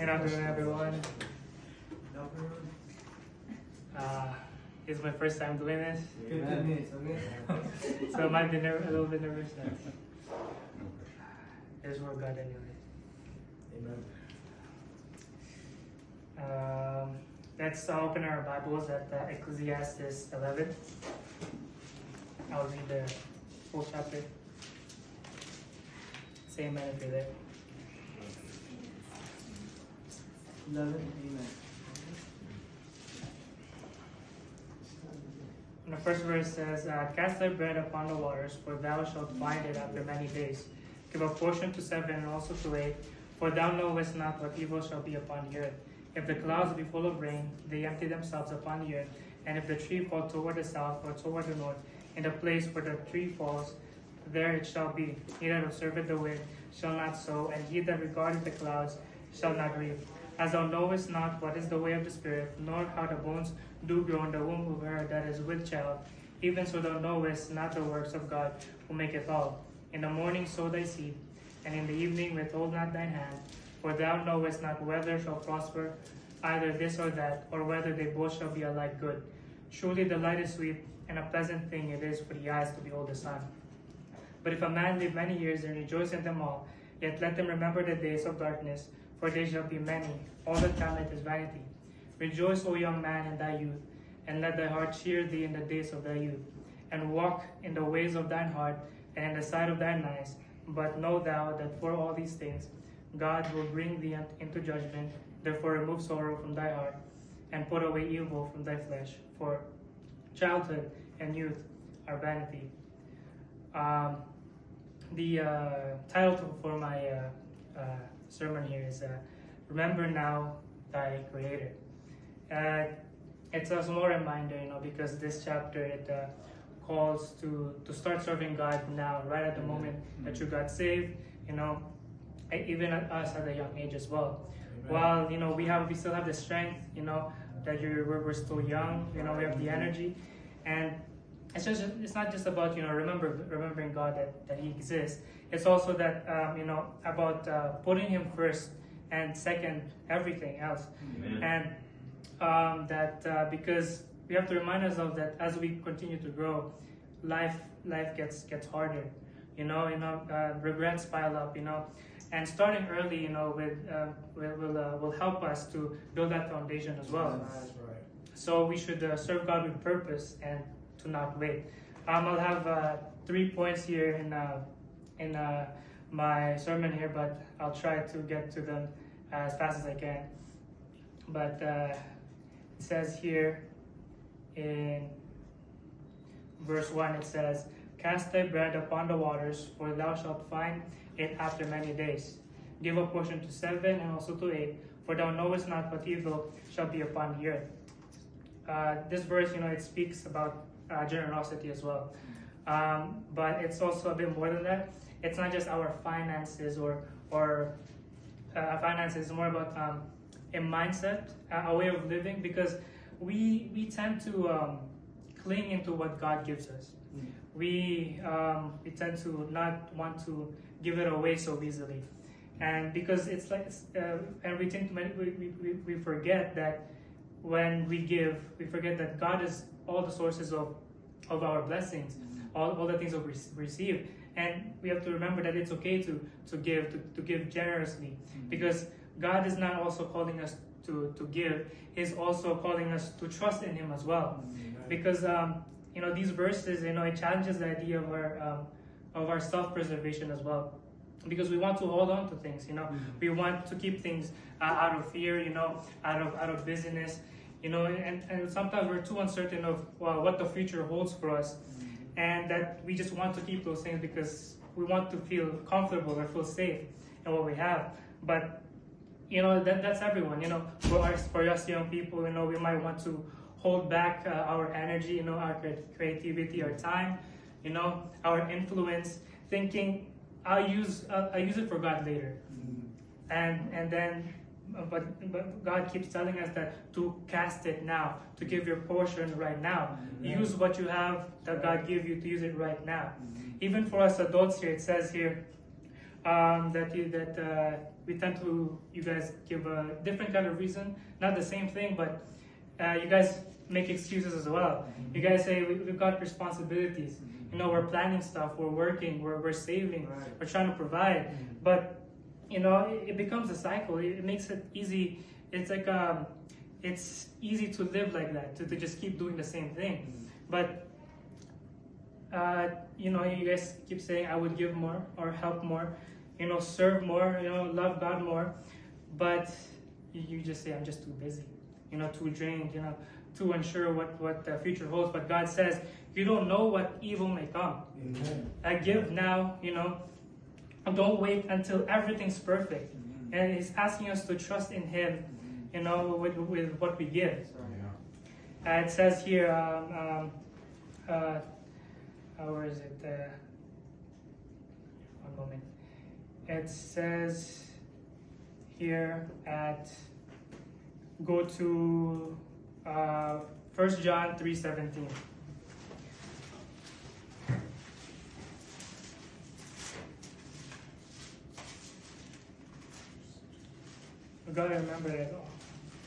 Good afternoon, everyone. It's my first time doing this, so I might be a little bit nervous. It's for God anyway. Amen. Let's open our Bibles at Ecclesiastes 11. I'll read the full chapter. Say amen if you're there. 11. Amen. And the first verse says, Cast thy bread upon the waters, for thou shalt find it after many days. Give a portion to 7 and also to 8, for thou knowest not what evil shall be upon the earth. If the clouds be full of rain, they empty themselves upon the earth. And if the tree fall toward the south or toward the north, in the place where the tree falls, there it shall be. He that observeth the wind shall not sow, and he that regardeth the clouds shall not reap. As thou knowest not what is the way of the Spirit, nor how the bones do grow in the womb of her that is with child, even so thou knowest not the works of God, who maketh all. In the morning sow thy seed, and in the evening withhold not thine hand, for thou knowest not whether shall prosper either this or that, or whether they both shall be alike good. Surely the light is sweet, and a pleasant thing it is for the eyes to behold the sun. But if a man live many years and rejoice in them all, yet let them remember the days of darkness, for they shall be many. All that cometh is vanity. Rejoice, O young man, in thy youth, and let thy heart cheer thee in the days of thy youth. And walk in the ways of thine heart, and in the sight of thine eyes. But know thou that for all these things God will bring thee into judgment. Therefore remove sorrow from thy heart, and put away evil from thy flesh. For childhood and youth are vanity. The title for my sermon here is Remember Now Thy Creator. It's a small reminder, because this chapter it calls to start serving God now, right at the moment that you got saved, even us at a young age as well. While we still have the strength, that we're still young, we have the energy, and it's not just about remembering God that He exists. It's also that about putting Him first and second everything else. Amen. And that because we have to remind ourselves that as we continue to grow, life gets harder. Regrets pile up. And starting early, will help us to build that foundation as well. That's right. So we should serve God with purpose and to not wait. I'll have 3 points here in my sermon here, but I'll try to get to them as fast as I can. But it says here in verse 1, it says, Cast thy bread upon the waters, for thou shalt find it after many days. Give a portion to 7 and also to 8, for thou knowest not what evil shall be upon the earth. This verse, it speaks about generosity as well. But it's also a bit more than that. It's not just our finances or finances. It's more about a mindset, a way of living, because we tend to cling into what God gives us. We tend to not want to give it away so easily, and because it's like and we think we forget that when we give, we forget that God is all the sources of our blessings, all the things that we receive. And we have to remember that it's okay to give generously, because God is not also calling us to give. He's also calling us to trust in Him as well. Because these verses, it challenges the idea of our self-preservation as well. Because we want to hold on to things, we want to keep things out of fear, out of busyness, and sometimes we're too uncertain of what the future holds for us. And that we just want to keep those things because we want to feel comfortable or feel safe in what we have. But that's everyone. For us young people, we might want to hold back our energy, our creativity, our time, our influence, thinking I'll use it for God later. And then but God keeps telling us that to cast it now, to give your portion right now. Use what you have that God gave you, to use it right now. Even for us adults here, it says here, we tend to, you guys give a different kind of reason, not the same thing, but you guys make excuses as well. You guys say we've got responsibilities. You know, we're planning stuff, we're working, we're saving, we're trying to provide. But you know, it becomes a cycle. It makes it easy. It's like it's easy to live like that, to just keep doing the same thing. But you know, you guys keep saying I would give more or help more, you know, serve more, you know, love God more, but you just say I'm just too busy, you know, too drained, you know, too unsure what the future holds. But God says you don't know what evil may come. Amen. I give now, you know, don't wait until everything's perfect. And He's asking us to trust in Him, you know, with what we give. It says here, where is it? One moment. It says here go to 1 John 3:17. We gotta remember that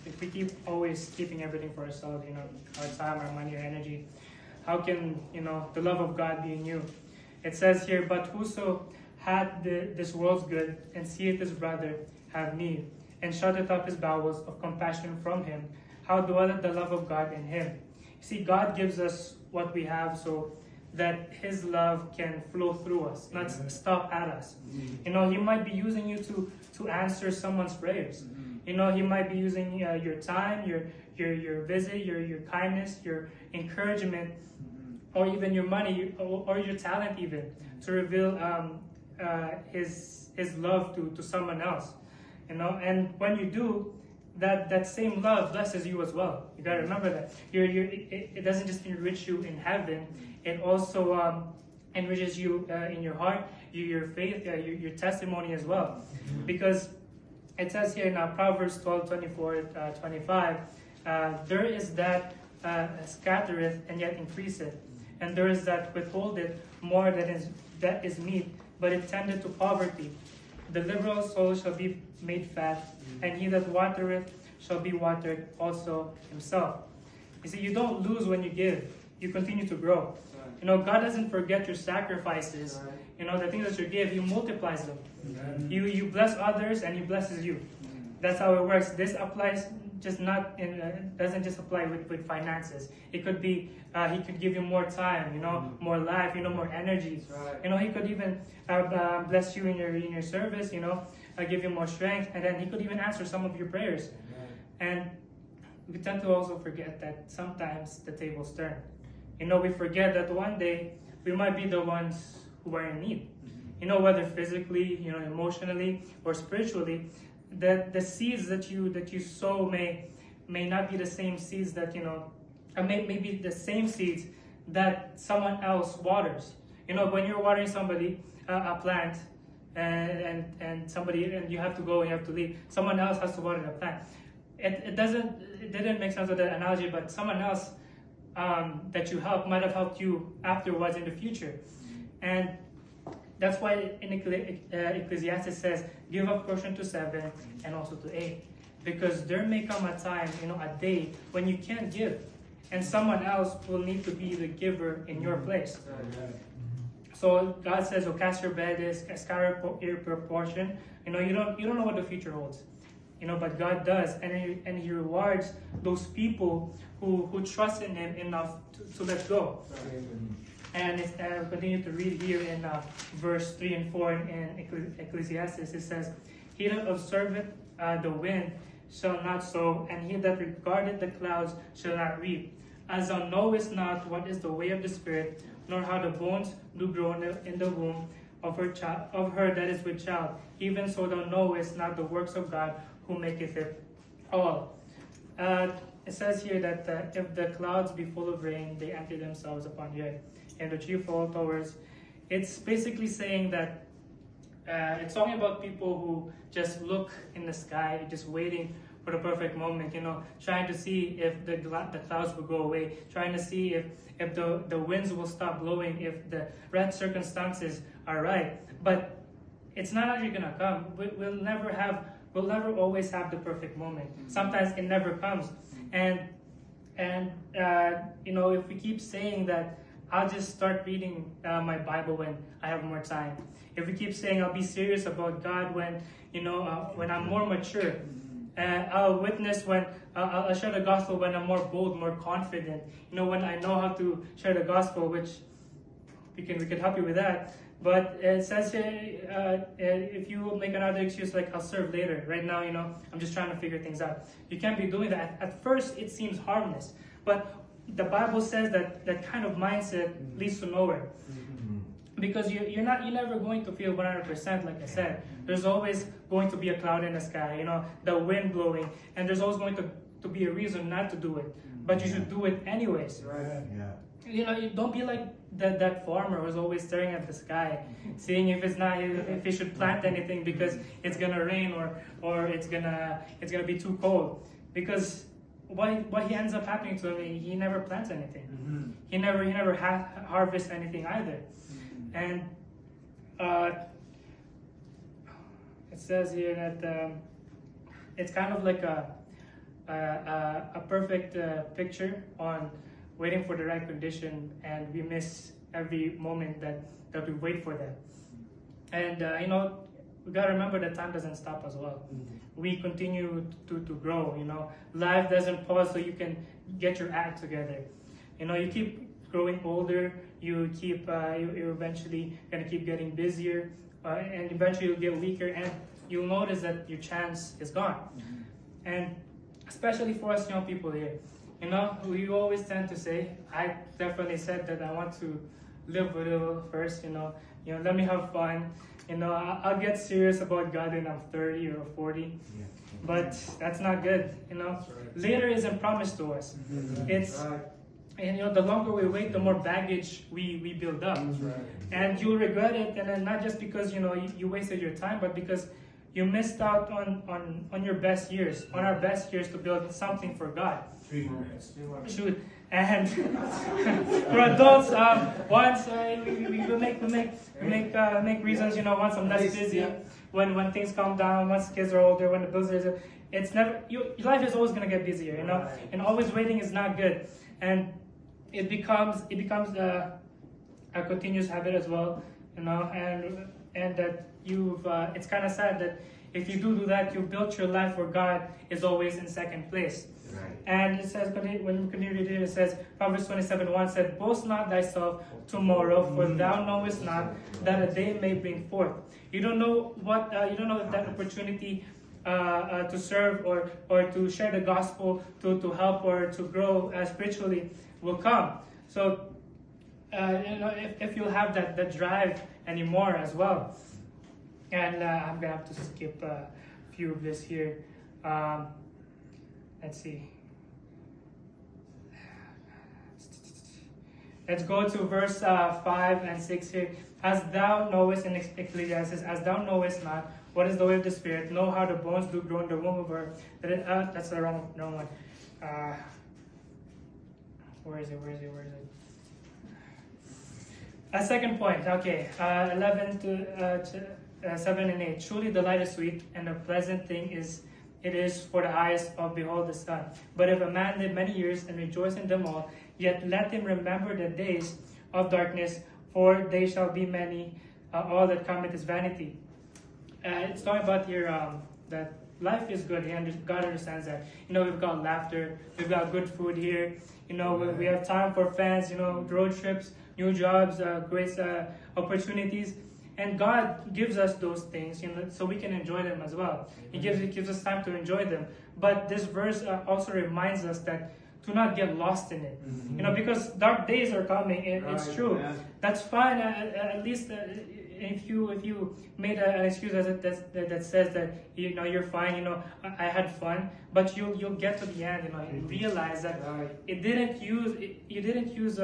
if we keep always keeping everything for ourselves, you know, our time, our money, our energy, how can, you know, the love of God be in you? It says here, but whoso hath this world's good and seeth his brother have need, and shutteth up his bowels of compassion from him, how dwelleth the love of God in him? You see, God gives us what we have so that His love can flow through us, not stop at us. You know, He might be using you to answer someone's prayers. You know, He might be using your time, your visit, your kindness, your encouragement, or even your money or your talent even to reveal His love to someone else. You know, and when you do, that same love blesses you as well. You gotta remember that. It doesn't just enrich you in heaven, it also enriches you in your heart, your faith, your testimony as well. Because it says here in Proverbs 12:24-25, there is that scattereth and yet increaseth, and there is that withholdeth more that is meat, but it tendeth to poverty. The liberal soul shall be made fat, and he that watereth shall be watered also himself. You see, you don't lose when you give. You continue to grow. You know, God doesn't forget your sacrifices. You know, the things that you give, He multiplies them. You bless others and He blesses you. That's how it works. This applies just not in, doesn't just apply with finances. It could be, He could give you more time, you know, more life, you know, more energy. You know, He could even bless you in your service, you know, give you more strength, and then He could even answer some of your prayers. And we tend to also forget that sometimes the tables turn. You know, we forget that one day we might be the ones who are in need. You know, whether physically, you know, emotionally, or spiritually, that the seeds that you sow may not be the same seeds that, you know, maybe the same seeds that someone else waters. You know, when you're watering somebody a plant, and you have to go and you have to leave, someone else has to water the plant. It didn't make sense of that analogy, but someone else that you help might have helped you afterwards in the future. And that's why in Ecclesiastes says, give a portion to 7 and also to 8. Because there may come a time, you know, a day when you can't give, and someone else will need to be the giver in your place. So God says, "Oh, cast your bed is scatter your proportion." You know, you don't know what the future holds. You know, but God does, and He rewards those people who trust in Him enough to let go. And we continue to read here in verse 3 and 4 in Ecclesiastes. It says, "He that observeth the wind shall not sow, and he that regardeth the clouds shall not reap. As thou knowest not what is the way of the Spirit, nor how the bones do grow in the womb of her that is with child, even so thou knowest not the works of God, who maketh it all." It says here that if the clouds be full of rain, they empty themselves upon the earth, and the tree fall towards. It's basically saying that it's talking about people who just look in the sky, just waiting for the perfect moment, you know, trying to see if the clouds will go away, trying to see if the winds will stop blowing, if the right circumstances are right. But it's not actually gonna come. We'll never always have the perfect moment. Sometimes it never comes, and if we keep saying that, I'll just start reading my Bible when I have more time. If we keep saying I'll be serious about God when when I'm more mature, I'll witness when I'll share the gospel when I'm more bold, more confident. When I know how to share the gospel, which we can help you with that. But it says here, if you make another excuse like I'll serve later, right now, I'm just trying to figure things out. You can't be doing that. At first, it seems harmless, but the Bible says that kind of mindset leads to nowhere. Because you're never going to feel 100%, like I said. There's always going to be a cloud in the sky, the wind blowing, and there's always going to be a reason not to do it. But you should do it anyways. Right. Yeah. You don't be like that farmer who's always staring at the sky, seeing if he should plant anything because it's gonna rain or it's gonna be too cold. Because what he ends up happening to him, he never plants anything. He never harvests anything either. And it says here that it's kind of like a perfect picture on waiting for the right condition, and we miss every moment that we wait for that. And we gotta remember that time doesn't stop as well. We continue to grow. Life doesn't pause so you can get your act together. You keep growing older. You you're eventually gonna keep getting busier, and eventually you'll get weaker, and you'll notice that your chance is gone. And especially for us young people here, we always tend to say, I definitely said that I want to live a little first, let me have fun, I'll get serious about God when I'm 30 or 40, but that's not good, Later isn't promised to us. It's, and the longer we wait, the more baggage we build up. And you'll regret it, and then not just because, you wasted your time, but because you missed out on your best years, on our best years to build something for God. Shoot. And for adults, once we make reasons, once I'm less busy, when things calm down, once kids are older, when the bills are, it's never, your life is always going to get busier, and always waiting is not good. And it becomes a continuous habit as well, and that it's kind of sad that if you do that, you built your life where God is always in second place. Right. And it says, when you continue reading, it says, Proverbs 27:1 said, boast not thyself tomorrow, for thou knowest not that a day may bring forth. You don't know if that opportunity to serve or to share the gospel, to help or to grow spiritually will come. So, if you'll have that drive anymore as well. And I'm going to have to skip a few of this here. Let's see. Let's go to verse 5 and 6 here. As thou knowest, in Ecclesiastes, as thou knowest not what is the way of the Spirit, know how the bones do grow in the womb of her. That's the wrong one. Where is it? A second point. Okay. 11 to 7 and 8. Truly the light is sweet, and a pleasant thing it is for the eyes of behold the sun. But if a man live many years and rejoice in them all, yet let him remember the days of darkness, for they shall be many. All that cometh is vanity. It's talking about here that life is good. God understands that. We've got laughter, we've got good food here. We have time for friends. Road trips, new jobs, great opportunities. And God gives us those things, so we can enjoy them as well. He gives us time to enjoy them. But this verse also reminds us that to not get lost in it. Because dark days are coming. It's true. That's fine. At least if you made an excuse that says that you're fine. I had fun. But you'll get to the end. And realize that you didn't use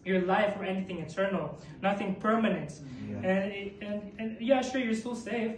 your life for anything eternal, nothing permanent. And yeah, sure, you're still safe.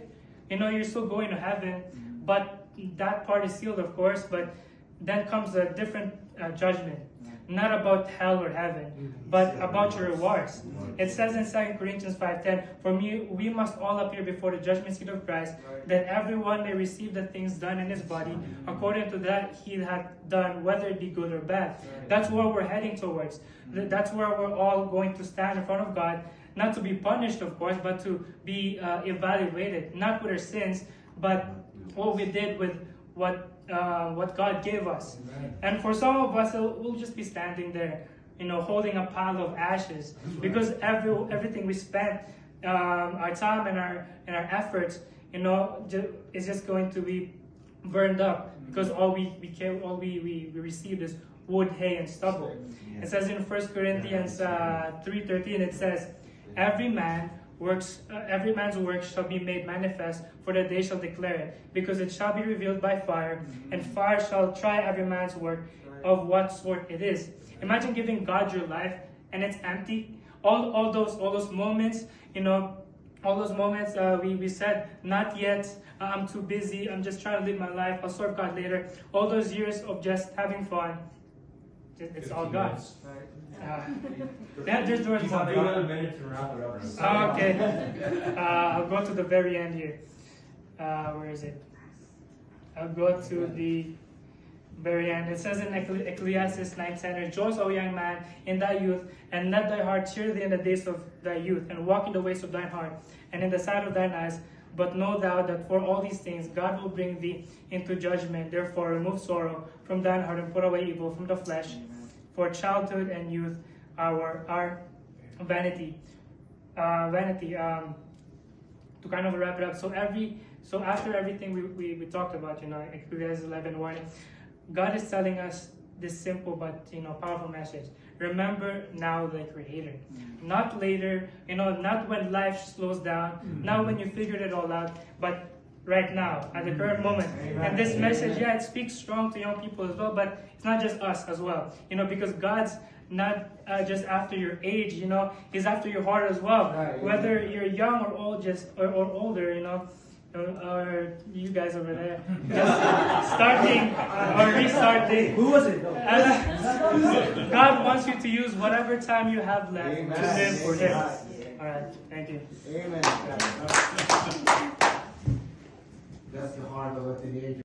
You're still going to heaven, but that part is sealed, of course. But then comes a different judgment. not about hell or heaven, but about your rewards. It says in 2 Corinthians 5:10, "For we must all appear before the judgment seat of Christ, that everyone may receive the things done in his body according to that he had done, whether it be good or bad." That's where we're heading towards. That's where we're all going to stand in front of God, not to be punished, of course, but to be evaluated, not with our sins, but what we did with what God gave us. And for some of us, we'll just be standing there, holding a pile of ashes, because everything we spent, our time and our efforts, is just going to be burned up, because all we received is wood, hay, and stubble. It says in 1 Corinthians 3:13, it says, every man's work shall be made manifest, for the day shall declare it, because it shall be revealed by fire, and fire shall try every man's work of what sort it is. Imagine giving God your life and it's empty. All those moments, all those moments we said, not yet, I'm too busy, I'm just trying to live my life, I'll serve God later. All those years of just having fun, it's all gone. There's doors. You have another minute to wrap it up. Okay. I'll go to the very end here. Where is it? I'll go to the very end. It says in Ecclesiastes 9:10, "Rejoice, O young man, in thy youth, and let thy heart cheer thee in the days of thy youth, and walk in the ways of thine heart, and in the sight of thine eyes. But know thou that for all these things God will bring thee into judgment. Therefore remove sorrow from thine heart, and put away evil from the flesh. For childhood and youth are vanity." To kind of wrap it up. So after everything we talked about, Ecclesiastes 11:1, God is telling us this simple but powerful message. Remember now the Creator, not later. Not when life slows down, not when you figured it all out, but right now, at the current moment. Amen. And this message, it speaks strong to young people as well, but it's not just us as well. Because God's not just after your age, He's after your heart as well. Right. Whether you're young or old, or older, or you guys over there, just starting or restarting. Who was it? God wants you to use whatever time you have left to live for Him. Amen. All right, thank you. Amen. That's the heart of a teenager.